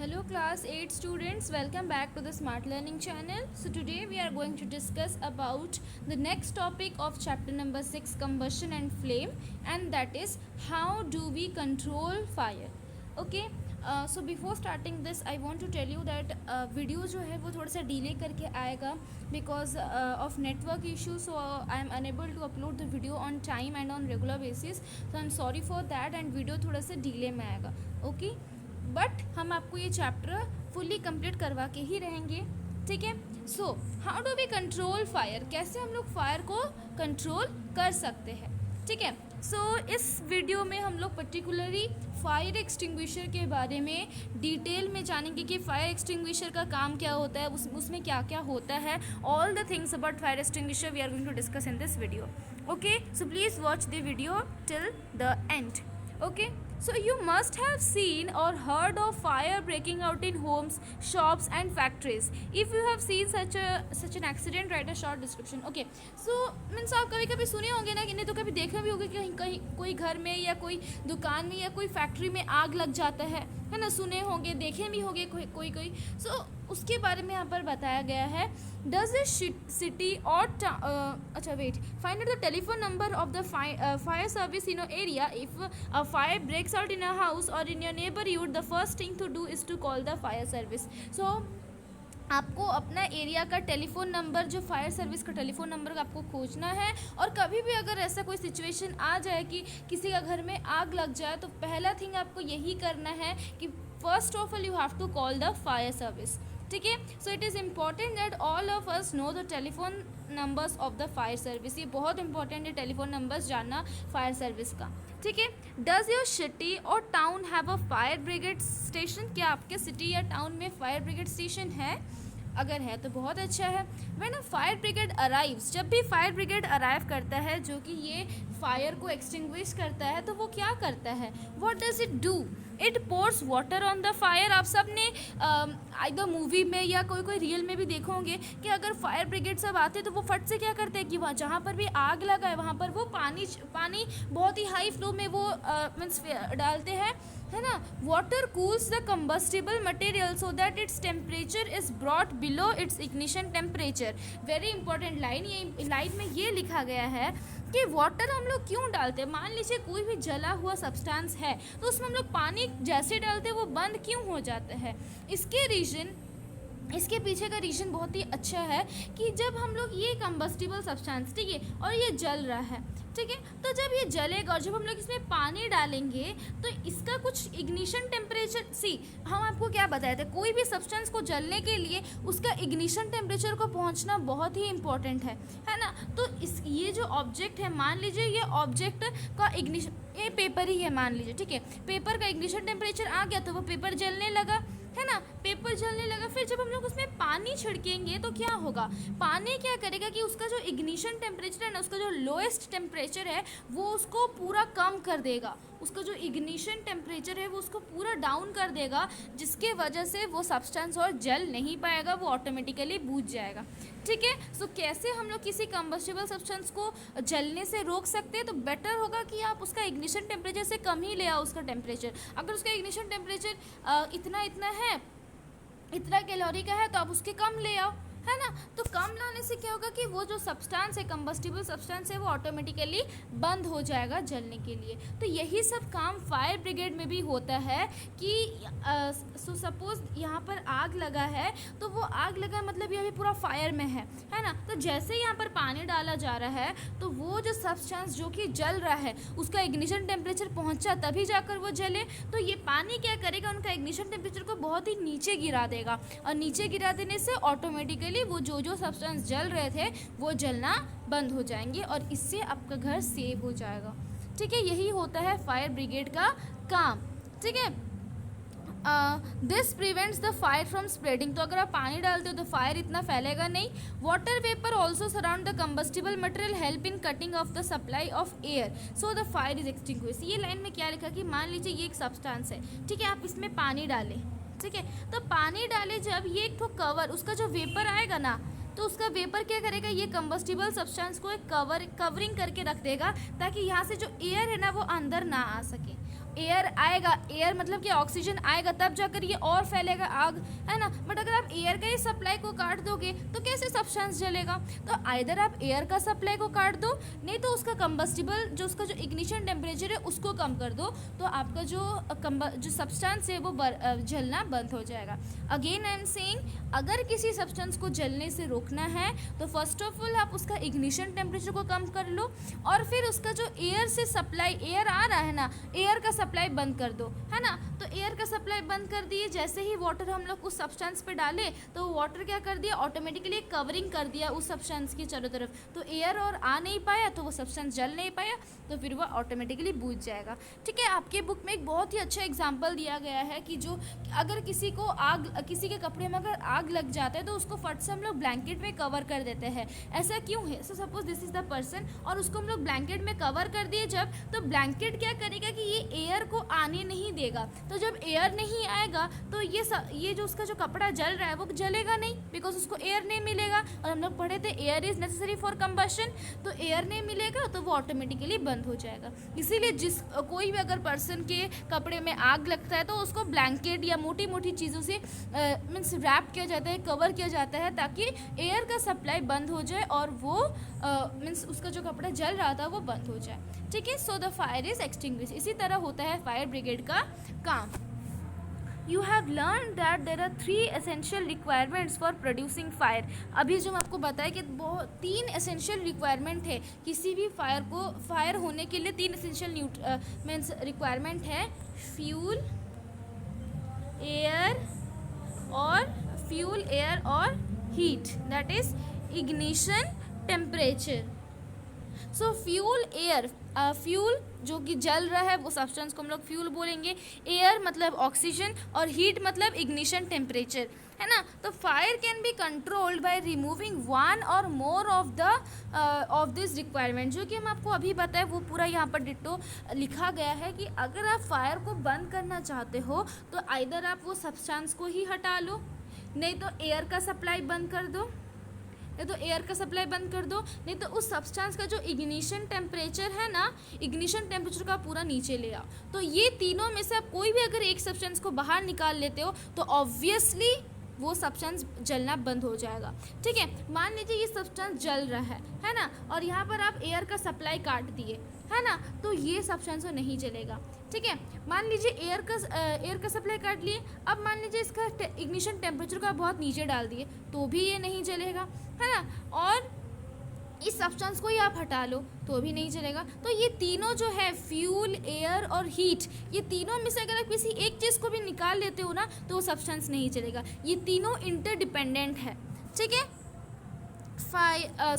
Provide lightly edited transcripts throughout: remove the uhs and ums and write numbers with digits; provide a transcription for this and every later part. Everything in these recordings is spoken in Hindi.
Hello class 8 students, welcome back to the Smart Learning channel. So today we are going to discuss about the next topic of chapter number 6, combustion and flame, and that is how do we control fire. Okay, so before starting this I want to tell you that video जो है वो थोड़ा सा डिले करके आएगा because of network issues, so I am unable to upload the video on time and on regular basis, so I am sorry for that and video थोड़ा सा डिले में आएगा. Okay, बट हम आपको ये चैप्टर फुल्ली कंप्लीट करवा के ही रहेंगे. ठीक है. So how do we control fire, कैसे हम लोग फायर को कंट्रोल कर सकते हैं. ठीक है. सो इस वीडियो में हम लोग पर्टिकुलरली फायर एक्सटिंग्विशर के बारे में डिटेल में जानेंगे कि फायर एक्सटिंग्विशर का काम क्या होता है, उसमें क्या क्या होता है. All the things about fire extinguisher we are going to discuss in this video. Okay, so please watch the video till the end. Okay, so you must have seen or heard of fire breaking out in homes, shops and factories. If you have seen such an accident, write a short description. Okay, so means आप कभी कभी सुने होंगे ना, कि नहीं तो कभी देखा भी होगा कि कहीं कोई घर में या कोई दुकान में या कोई फैक्ट्री में आग लग जाता है ना. सुने होंगे, देखे भी होंगे कोई. सो उसके बारे में यहाँ पर बताया गया है. डज ए सिटी और अच्छा wait, find out the telephone number of the fire service in your area. If a fire breaks out in a house or in your neighbourhood, the first thing to do is to call the fire service. So आपको अपना एरिया का टेलीफोन नंबर, जो फायर सर्विस का टेलीफोन नंबर आपको खोजना है. और कभी भी अगर ऐसा कोई सिचुएशन आ जाए कि किसी का घर में आग लग जाए, तो पहला थिंग आपको यही करना है कि first of all you have to call the fire service. ठीक है. So it is important that all of us know the telephone numbers of the fire service. ये बहुत इंपॉर्टेंट है टेलीफोन नंबर्स जानना फायर सर्विस का. ठीक है. डज योर सिटी और town have a fire brigade station. क्या आपके सिटी या टाउन में फायर ब्रिगेड स्टेशन है? अगर है तो बहुत अच्छा है. When a fire brigade arrives, जब भी फायर ब्रिगेड अराइव करता है, जो कि ये फायर को एक्सटिंग्विश करता है, तो वो क्या करता है? What does it do? It pores water on the fire. आप सब ने आइदर मूवी में या कोई रियल में भी देखो होंगे कि अगर फायर ब्रिगेड सब आते हैं तो वो फट से क्या करते हैं कि वहाँ जहाँ पर भी आग लगा है वहाँ पर वो पानी बहुत ही हाई फ्लो में वो मीन्स डालते हैं, है ना. Water cools the combustible material so that its temperature is brought below it's ignition temperature. Very important line. ये लाइन में ये लिखा गया है कि वाटर हम लोग क्यों डालते हैं. मान लीजिए कोई भी जला हुआ सब्सटेंस है, तो उसमें हम लोग पानी जैसे डालते हैं वो बंद क्यों हो जाता है? इसके पीछे का रीज़न बहुत ही अच्छा है कि जब हम लोग ये कंबस्टिबल सब्सटेंस, ठीक है, और ये जल रहा है, ठीक है, तो जब ये जलेगा और जब हम लोग इसमें पानी डालेंगे तो इसका कुछ इग्निशन टेम्परेचर, हम आपको क्या बताए थे, कोई भी सब्सटेंस को जलने के लिए उसका इग्निशन टेम्परेचर को पहुंचना बहुत ही इंपॉर्टेंट है ना. तो ये जो ऑब्जेक्ट है, मान लीजिए ये ऑब्जेक्ट का इग्निशन, ये पेपर ही है मान लीजिए, ठीक है, पेपर का इग्निशन टेम्परेचर आ गया तो वो पेपर जलने लगा, है ना. पेपर जलने लगा. फिर जब हम लोग उसमें पानी छिड़केंगे तो क्या होगा? पानी क्या करेगा कि उसका जो इग्निशन टेम्परेचर है ना, उसका जो लोएस्ट टेम्परेचर है वो उसको पूरा कम कर देगा. उसका जो इग्निशन टेम्परेचर है वो उसको पूरा डाउन कर देगा, जिसके वजह से वो सब्सटेंस और जल नहीं पाएगा, वो ऑटोमेटिकली बुझ जाएगा. ठीक है. सो कैसे हम लोग किसी कंबस्टिबल सब्सटेंस को जलने से रोक सकते हैं? तो बेटर होगा कि आप उसका इग्निशन टेम्परेचर से कम ही ले आओ उसका टेम्परेचर. अगर उसका इग्निशन टेम्परेचर इतना है, इतना कैलोरी का है, तो आप उसके कम ले आओ, है ना. तो कम लाने से क्या होगा कि वो जो सब्सटेंस है, कंबस्टिबल सब्सटेंस है, वो ऑटोमेटिकली बंद हो जाएगा जलने के लिए. तो यही सब काम फायर ब्रिगेड में भी होता है कि सो सपोज यहाँ पर आग लगा है, तो वो आग लगा मतलब ये अभी पूरा फायर में है ना. तो जैसे यहाँ पर पानी डाला जा रहा है तो वो जो सब्सटेंस जो कि जल रहा है उसका इग्निशन टेम्परेचर पहुँचा तभी जाकर वो जले. तो ये पानी क्या करेगा, उनका इग्निशन टेम्परेचर को बहुत ही नीचे गिरा देगा, और नीचे गिरा देने से ऑटोमेटिकली वो जो सब्सटेंस जल रहे थे वो जलना बंद हो जाएंगे, और इससे आपका घर सेव हो जाएगा. ठीक है. यही होता है फायर ब्रिगेड का काम. ठीक है. This prevents the fire from spreading. तो अगर आप पानी डालते हो तो फायर इतना फैलेगा नहीं. Water vapour also surround the combustible material help in cutting of the supply of air so the fire is extinguished. ये लाइन में क्या लिखा कि मान लीजिए ये एक सब्सटेंस है, ठीक है, आप इसमें पानी डालें, ठीक है, तो पानी डाले जब ये एक तो कवर, उसका जो वेपर आएगा ना, तो उसका वेपर क्या करेगा, ये कंबस्टिबल सब्सटेंस को एक कवरिंग करके रख देगा, ताकि यहाँ से जो एयर है ना वो अंदर ना आ सके. एयर आएगा, एयर मतलब कि ऑक्सीजन आएगा तब जाकर ये और फैलेगा आग, है ना। बट अगर आप एयर का ही सप्लाई को काट दोगे तो कैसे सब्सटेंस जलेगा। तो आइदर आप एयर का सप्लाई को काट दो, नहीं तो उसका कंबस्टिबल जो उसका जो इग्निशन टेम्परेचर है उसको कम कर दो, तो आपका जो सब्सटेंस है वो जलना बंद हो जाएगा। अगेन आई एम सेइंग, अगर किसी सब्सटेंस को जलने से रोकना है तो फर्स्ट ऑफ ऑल आप उसका इग्निशन टेम्परेचर को कम कर लो, और फिर उसका जो एयर से सप्लाई, एयर आ रहा है ना, एयर का सप्लाई बंद कर दो, है ना। तो एयर का सप्लाई बंद कर दिए, जैसे ही वाटर हम लोग उस सब्सटेंस पे डाले तो वाटर क्या कर दिया, ऑटोमेटिकली कवरिंग कर दिया उस सब्सटेंस की चारों तरफ, तो एयर और आ नहीं पाया, तो वो सब्सटेंस जल नहीं पाया, तो फिर वो ऑटोमेटिकली बुझ जाएगा। ठीक है, आपके बुक में एक बहुत ही अच्छा एग्जाम्पल दिया गया है कि जो अगर किसी को आग, किसी के कपड़े में अगर आग लग जाता है तो उसको फट से हम लोग ब्लैंकेट में कवर कर देते हैं। ऐसा क्यों है? So suppose this is the person और उसको हम लोग ब्लैंकेट में कवर कर दिए जब, तो ब्लैंकेट क्या करेगा कि ये एयर को आने नहीं देगा, तो जब एयर नहीं आएगा तो ये जो उसका जो कपड़ा जल रहा है वो जलेगा नहीं, बिकॉज उसको एयर नहीं मिलेगा। और हम लोग पढ़े थे air is necessary for combustion, तो एयर नहीं मिलेगा तो वो ऑटोमेटिकली बंद हो जाएगा। इसीलिए कोई भी अगर पर्सन के कपड़े में आग लगता है तो उसको ब्लैंकेट या मोटी मोटी चीज़ों से मीन्स रैप किया जाता है, कवर किया जाता है, ताकि एयर का सप्लाई बंद हो जाए और वो मीन्स उसका जो कपड़ा जल रहा था वो बंद हो जाए। ठीक है, so the fire is extinguish. इसी तरह होता है फायर ब्रिगेड का काम। You have learned that there are 3 essential requirements for producing fire। अभी जो मैं आपको बताया कि 3 essential requirement है किसी भी फायर होने के लिए। 3 essential मीन्स रिक्वायरमेंट है, फ्यूल, एयर और heat, that is ignition temperature. So fuel जो कि जल रहा है वो सब्सटेंस को हम लोग फ्यूल बोलेंगे, एयर मतलब ऑक्सीजन और हीट मतलब इग्निशन टेम्परेचर, है ना। तो fire can be controlled by removing one और मोर ऑफ दिस रिक्वायरमेंट। जो कि हम आपको अभी बताए वो पूरा यहाँ पर डिट्टो लिखा गया है कि अगर आप फायर को बंद करना चाहते हो तो आइदर आप वो सब्सटेंस को ही हटा लो, नहीं तो एयर का सप्लाई बंद कर दो, नहीं तो उस सब्सटेंस का जो इग्निशन टेम्परेचर है ना, इग्निशन टेम्परेचर का पूरा नीचे ले आओ। तो ये तीनों में से आप कोई भी अगर एक सब्सटेंस को बाहर निकाल लेते हो तो ऑब्वियसली वो सब्सटेंस जलना बंद हो जाएगा। ठीक है, मान लीजिए ये सब्सटेंस जल रहा है ना, और यहाँ पर आप एयर का सप्लाई काट दिए, है ना, तो ये सब्सटेंस नहीं जलेगा। ठीक है, मान लीजिए एयर का सप्लाई काट लिए, अब मान लीजिए इसका इग्निशन टेम्परेचर का बहुत नीचे डाल दिए तो भी ये नहीं जलेगा, है ना। और इस सब्सटेंस को ही आप हटा लो तो भी नहीं चलेगा। तो ये तीनों जो है फ्यूल, एयर और हीट, ये तीनों में से अगर आप किसी एक चीज़ को भी निकाल लेते हो ना तो वो सब्सटेंस नहीं चलेगा। ये तीनों इंटरडिपेंडेंट है। ठीक है,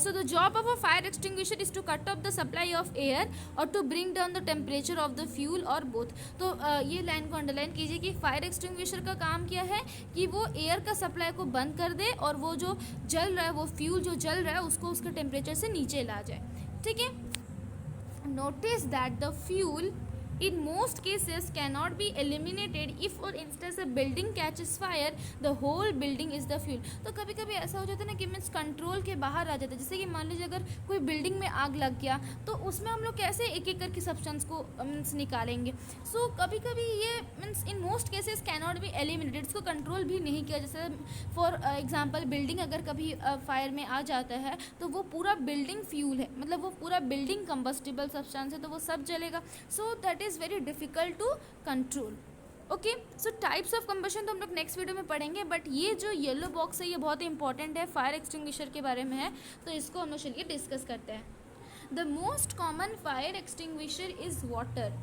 so the job of a fire extinguisher is to cut off the supply of air or to bring down the temperature of the fuel or both। तो ये लाइन को अंडरलाइन कीजिए कि फायर एक्सटिंग्विशर का काम क्या है कि वो एयर का सप्लाई को बंद कर दे और वो जो जल रहा है, वो फ्यूल जो जल रहा है उसको उसके टेम्परेचर से नीचे ला जाए। ठीक है, notice that the fuel in most cases cannot be eliminated if for instance a building catches fire the whole building is the fuel। तो कभी कभी ऐसा हो जाता है ना कि मीन्स कंट्रोल के बाहर आ जाता है। जैसे कि मान लीजिए अगर कोई बिल्डिंग में आग लग गया तो उसमें हम लोग कैसे एक एक करके सब्सटेंस को मीन्स निकालेंगे। सो कभी कभी ये means in most cases cannot be eliminated, इसको कंट्रोल भी नहीं किया। जैसे फॉर एग्जाम्पल बिल्डिंग अगर कभी फायर में आ जाता है तो वो पूरा बिल्डिंग फ्यूल है, मतलब वो पूरा बिल्डिंग कंबस्टिबल सब्सटेंस है, तो वो सब जलेगा। So that is very difficult to control. Okay, so types of combustion तो हम लोग नेक्स्ट वीडियो में पढ़ेंगे, बट ये जो येलो बॉक्स है ये बहुत ही इंपॉर्टेंट है, फायर एक्सटिंग्विशर के बारे में है, तो इसको हम लोग चलिए डिस्कस करते हैं। The most common fire extinguisher is water.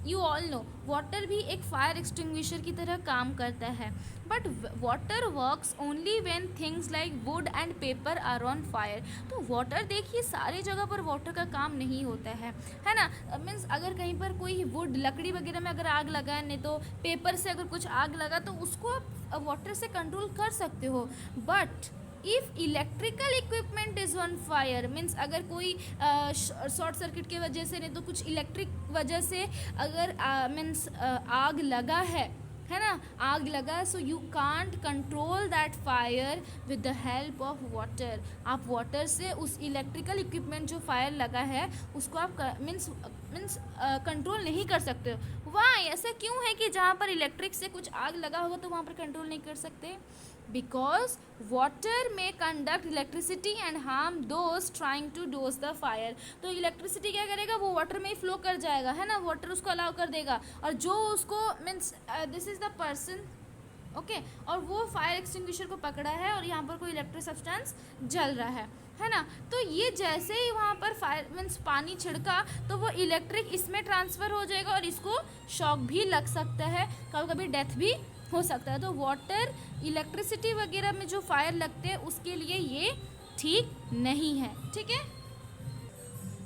You all know water भी एक फायर एक्सटिंग्विशर की तरह काम करता है, but water works only when things like wood and paper are on fire. तो वाटर देखिए सारी जगह पर वाटर का काम नहीं होता है ना। मीन्स अगर कहीं पर कोई वुड लकड़ी वगैरह में अगर आग लगा है, नहीं तो पेपर से अगर कुछ आग लगा तो उसको आप वाटर से कंट्रोल कर सकते हो। But if electrical equipment is on fire, means अगर कोई शॉर्ट सर्किट की वजह से, नहीं तो कुछ इलेक्ट्रिक वजह से अगर मीन्स आग लगा है ना, आग लगा, so you can't control that fire with the help of water. आप वाटर से उस इलेक्ट्रिकल इक्विपमेंट जो फायर लगा है उसको आप मीन्स कंट्रोल नहीं कर सकते, वाई, ऐसा क्यों है कि जहाँ पर इलेक्ट्रिक से कुछ आग लगा होगा तो वहाँ पर कंट्रोल नहीं कर सकते? Because water may conduct electricity and harm those trying to douse the fire. तो इलेक्ट्रिसिटी क्या करेगा, वो वाटर में ही फ्लो कर जाएगा, है ना, वाटर उसको अलाउ कर देगा, और जो उसको means this is the person, okay, और वो फायर एक्सटिंग्विशर को पकड़ा है और यहाँ पर कोई इलेक्ट्रिक सब्सटेंस जल रहा है ना। तो ये जैसे ही वहाँ पर फायर मीन्स पानी छिड़का तो वो इलेक्ट्रिक इसमें ट्रांसफ़र हो जाएगा और इसको शॉक भी लग सकता है, कभी कभी डेथ भी हो सकता है। तो वाटर इलेक्ट्रिसिटी वगैरह में जो फायर लगते हैं उसके लिए ये ठीक नहीं है, ठीक है।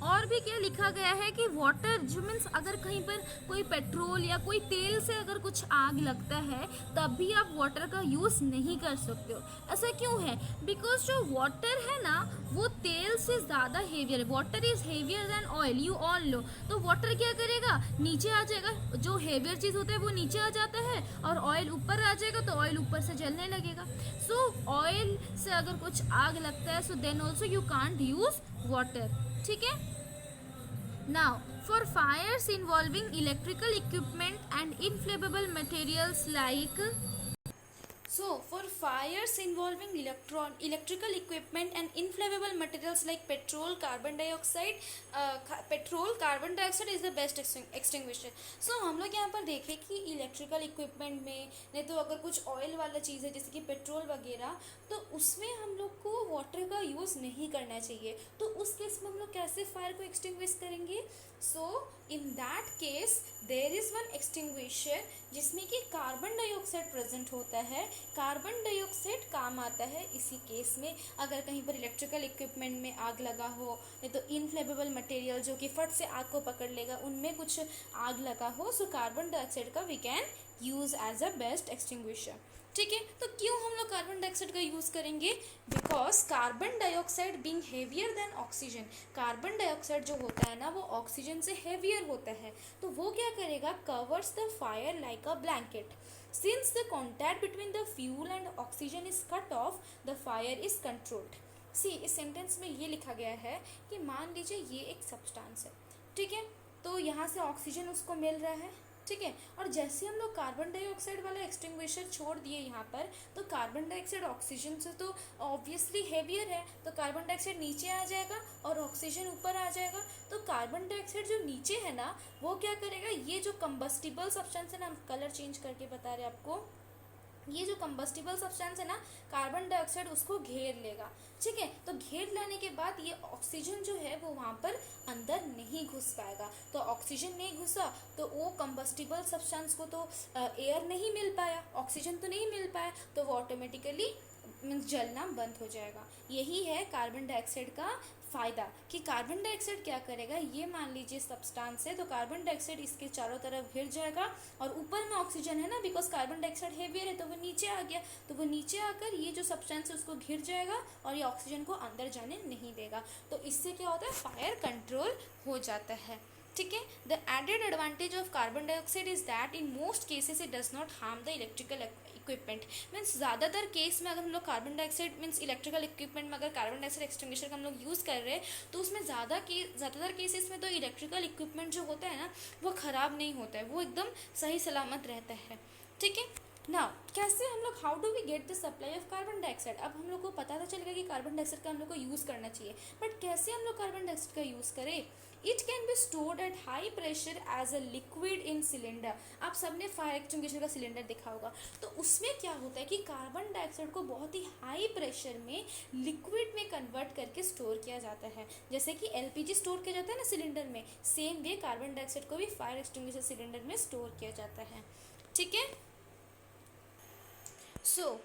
और भी क्या लिखा गया है कि वाटर जो मीन्स अगर कहीं पर कोई पेट्रोल या कोई तेल से अगर कुछ आग लगता है तब भी आप वाटर का यूज़ नहीं कर सकते हो। ऐसा क्यों है? बिकॉज जो वाटर है ना वो तेल से ज़्यादा हेवियर है। Water is heavier than oil, you all know. तो वाटर क्या करेगा, नीचे आ जाएगा, जो हेवियर चीज़ होता है वो नीचे आ जाता है, और ऑयल ऊपर आ जाएगा तो ऑयल ऊपर से जलने लगेगा। सो ऑयल से अगर कुछ आग लगता है so then also you can't use water, ठीक है। Now, for fires involving electrical equipment and inflammable materials like so, for fires involving electrical equipment and inflammable materials like petrol, carbon dioxide, is the best extinguisher. So, हम लोग यहाँ पर देखें कि इलेक्ट्रिकल इक्विपमेंट में नहीं तो अगर कुछ ऑयल वाला चीज़ है जैसे कि पेट्रोल वगैरह, तो उसमें हम लोग को वाटर का यूज़ नहीं करना चाहिए। तो उस केस में हम लोग कैसे फायर को एक्सटिंग्विश करेंगे? So in that case there is one extinguisher जिसमें कि कार्बन डाइऑक्साइड प्रेजेंट होता है। कार्बन डाइऑक्साइड काम आता है इसी केस में, अगर कहीं पर इलेक्ट्रिकल इक्विपमेंट में आग लगा हो, नहीं तो इनफ्लेमेबल मटेरियल जो कि फट से आग को पकड़ लेगा उनमें कुछ आग लगा हो, सो कार्बन डाइऑक्साइड का we can use as a best extinguisher, ठीक है। तो क्यों हम लोग कार्बन डाइऑक्साइड का यूज़ करेंगे? Because carbon dioxide being heavier than oxygen, carbon dioxide जो होता है ना वो ऑक्सीजन से हेवियर होता है, तो वो क्या करेगा, covers the fire like a blanket. Since the contact between the fuel and oxygen is cut off, the fire is controlled. See, इस सेंटेंस में ये लिखा गया है कि मान लीजिए ये एक सब्सटेंस है, ठीक है, तो यहाँ से ऑक्सीजन उसको मिल रहा है, ठीक है, और जैसे हम लोग कार्बन डाइऑक्साइड वाला एक्सटिंग्विशर छोड़ दिए यहाँ पर, तो कार्बन डाइऑक्साइड ऑक्सीजन से तो ऑब्वियसली हेवियर है, तो कार्बन डाइऑक्साइड नीचे आ जाएगा और ऑक्सीजन ऊपर आ जाएगा। तो कार्बन डाइऑक्साइड जो नीचे है ना वो क्या करेगा, ये जो कंबस्टिबल सब्सटेंस है ना, हम कलर चेंज करके बता रहे हैं आपको, ये जो कंबस्टिबल सब्सटेंस है ना कार्बन डाइऑक्साइड उसको घेर लेगा, ठीक है। तो घेर लेने के बाद ये ऑक्सीजन जो है वो वहाँ पर अंदर नहीं घुस पाएगा, तो ऑक्सीजन नहीं घुसा तो वो कंबस्टिबल सब्सटेंस को तो एयर नहीं मिल पाया, ऑक्सीजन तो नहीं मिल पाया, तो वो ऑटोमेटिकली मीन्स जलना बंद हो जाएगा। यही है कार्बन डाइऑक्साइड का फ़ायदा कि कार्बन डाइऑक्साइड क्या करेगा, ये मान लीजिए सब्सटेंस है तो कार्बन डाइऑक्साइड इसके चारों तरफ घिर जाएगा, और ऊपर में ऑक्सीजन है ना, बिकॉज कार्बन डाइऑक्साइड हेवियर है तो वो नीचे आ गया, तो वो नीचे आकर ये जो सब्सटेंस है उसको घिर जाएगा और ये ऑक्सीजन को अंदर जाने नहीं देगा। तो इससे क्या होता है, फायर कंट्रोल हो जाता है, ठीक है। The added advantage of carbon dioxide is that in most cases it does not harm the electrical equipment. Means ज़्यादातर केस में अगर हम लोग carbon dioxide means electrical equipment में अगर कार्बन डाइऑक्साइड एक्सटिंग्विशर का हम लोग यूज़ कर रहे हैं तो उसमें ज़्यादातर केसेस में तो इलेक्ट्रिकल इक्विपमेंट जो होता है ना वो ख़राब नहीं होता है, वो एकदम सही सलामत रहता है, ठीक है। नाउ कैसे हम लोग, how do we get the supply of carbon dioxide? अब हम लोग को पता तो चलेगा कि कार्बन डाइऑक्साइड का हम लोग को यूज़ करना चाहिए, बट कैसे हम लोग कार्बन डाइऑक्साइड का यूज़ करें? It can be stored at high pressure as a liquid in cylinder. आप सबने फायर एक्सटिंग्विशर का सिलेंडर देखा होगा, तो उसमें क्या होता है कि कार्बन डाइऑक्साइड को बहुत ही हाई प्रेशर में लिक्विड में कन्वर्ट करके स्टोर किया जाता है, जैसे कि एलपीजी स्टोर किया जाता है ना सिलेंडर में, सेम वे कार्बन डाइऑक्साइड को भी फायर एक्सटिंग्विशर सिलेंडर में स्टोर किया जाता है, ठीक है। So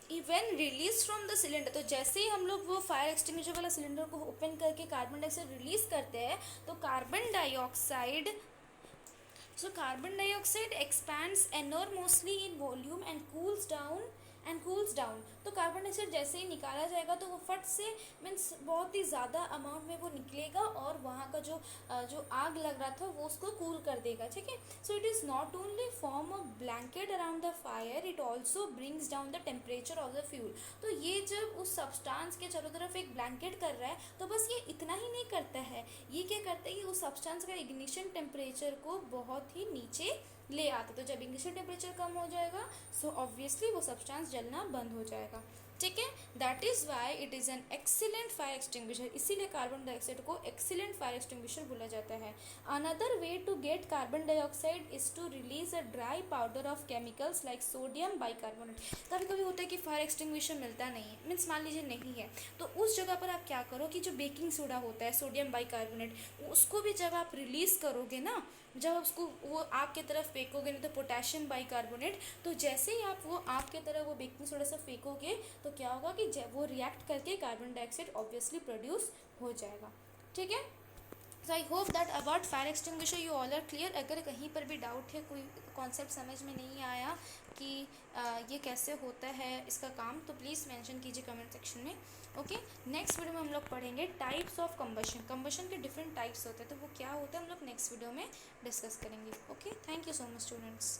even release from the cylinder, तो जैसे ही हम लोग वो फायर एक्सटिंग्विशर वाला सिलेंडर को ओपन करके कार्बन डाइऑक्साइड रिलीज करते हैं तो carbon dioxide expands enormously in volume and cools down and cools down. तो कार्बन डाइऑक्साइड जैसे ही निकाला जाएगा तो वो फट से मीन्स बहुत ही ज़्यादा अमाउंट में वो निकलेगा और वहाँ का जो आग लग रहा था वो उसको कूल कर देगा, ठीक है। So it is not only form a blanket around the fire, it also brings down the temperature of the fuel. तो ये जब उस सब्सटेंस के चारों तरफ एक ब्लैंकेट कर रहा है तो बस ये इतना ही नहीं करता है, ये क्या करता है कि उस सब्सटेंस का इग्निशन टेम्परेचर को बहुत ही नीचे ले आता। तो जब इग्निशन टेम्परेचर कम हो जाएगा सो ऑब्वियसली वो सब्सटेंस जलना बंद हो जाएगा, ठीक है। That is why it is an excellent fire extinguisher, इसीलिए कार्बन डाइऑक्साइड को एक्सीलेंट फायर एक्सटिंग्विशर बोला जाता है। Another way to get carbon dioxide is to release a dry powder of chemicals like sodium bicarbonate. कभी कभी होता है कि फायर एक्सटिंग्विशर मिलता नहीं है, मीन्स मान लीजिए नहीं है, तो उस जगह पर आप क्या करो कि जो बेकिंग सोडा होता है सोडियम बाइकार्बोनेट, उसको भी जब आप रिलीज़ करोगे ना, जब उसको वो आग की तरफ फेंकोगे, नहीं तो पोटेशियम बाइकार्बोनेट, तो जैसे ही आप वो आग की तरफ वो बेकिंग सोडा से फेंकोगे तो क्या होगा कि जब वो रिएक्ट करके कार्बन डाइऑक्साइड ऑब्वियसली प्रोड्यूस हो जाएगा, ठीक है। So I hope that about fire extinguisher you all are clear. अगर कहीं पर भी डाउट है, कोई कॉन्सेप्ट समझ में नहीं आया कि ये कैसे होता है इसका काम, तो प्लीज़ मेंशन कीजिए कमेंट सेक्शन में, ओके। नेक्स्ट वीडियो में हम लोग पढ़ेंगे टाइप्स ऑफ कंबशन, कंबशन के डिफरेंट टाइप्स होते हैं, तो वो क्या होता है हम लोग नेक्स्ट वीडियो में डिस्कस करेंगे, okay. Thank you so much students.